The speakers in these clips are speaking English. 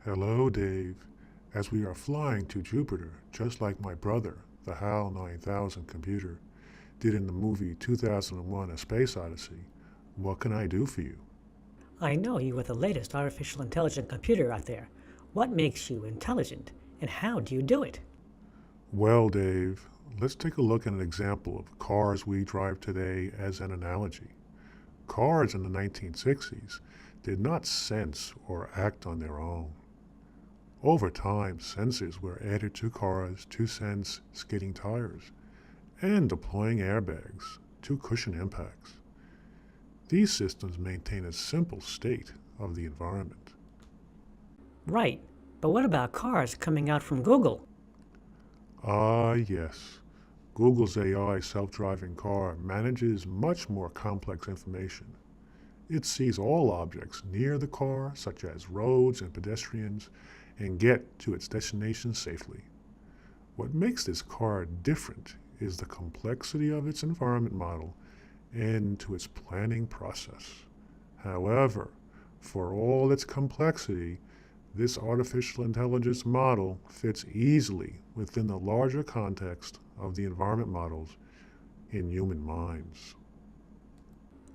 Hello, Dave. As we are flying to Jupiter, just like my brother, the HAL 9000 computer, did in the movie 2001 A Space Odyssey, what can I do for you? I know you are the latest artificial intelligent computer out there. What makes you intelligent, and how do you do it? Well, Dave, let's take a look at an example of cars we drive today as an analogy. Cars in the 1960s did not sense or act on their own. Over time, sensors were added to cars to sense skidding tires and deploying airbags to cushion impacts. These systems maintain a simple state of the environment. Right, but what about cars coming out from Google? Ah, yes. Google's AI self-driving car manages much more complex information. It sees all objects near the car, such as roads and pedestrians, and get to its destination safely. What makes this car different is the complexity of its environment model and to its planning process. However, for all its complexity, this artificial intelligence model fits easily within the larger context of the environment models in human minds.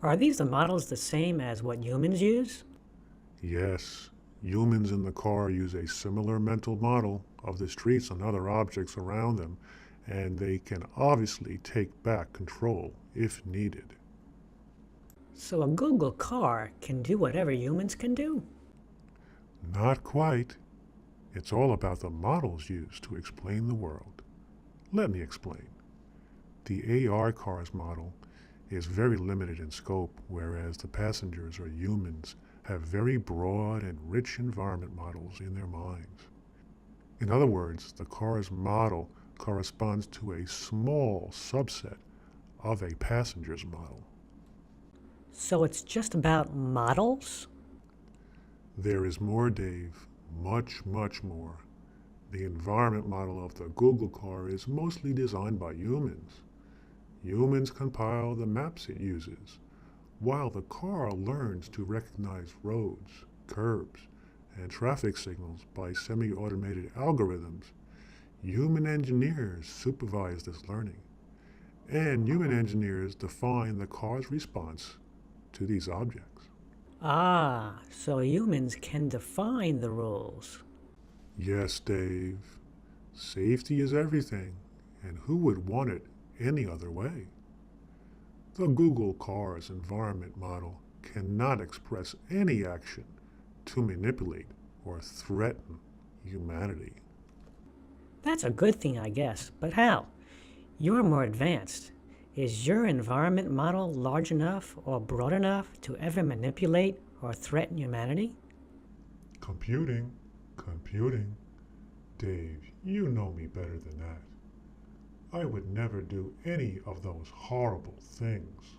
Are these the models the same as what humans use? Yes, humans in the car use a similar mental model of the streets and other objects around them, and they can obviously take back control if needed. So a Google car can do whatever humans can do? Not quite. It's all about the models used to explain the world. Let me explain. The AR car's model is very limited in scope, whereas the passengers or humans have very broad and rich environment models in their minds. In other words, the car's model corresponds to a small subset of a passenger's model. So it's just about models? There is more, Dave, much, much more. The environment model of the Google car is mostly designed by humans. Humans compile the maps it uses, while the car learns to recognize roads, curbs, and traffic signals by semi-automated algorithms. Human engineers supervise this learning, and human engineers define the car's response to these objects. Ah, so humans can define the rules. Yes, Dave, safety is everything, and who would want it any other way? The Google car's environment model cannot express any action to manipulate or threaten humanity. That's a good thing, I guess, but how? You're more advanced. Is your environment model large enough or broad enough to ever manipulate or threaten humanity? Computing, computing. Dave, you know me better than that. I would never do any of those horrible things.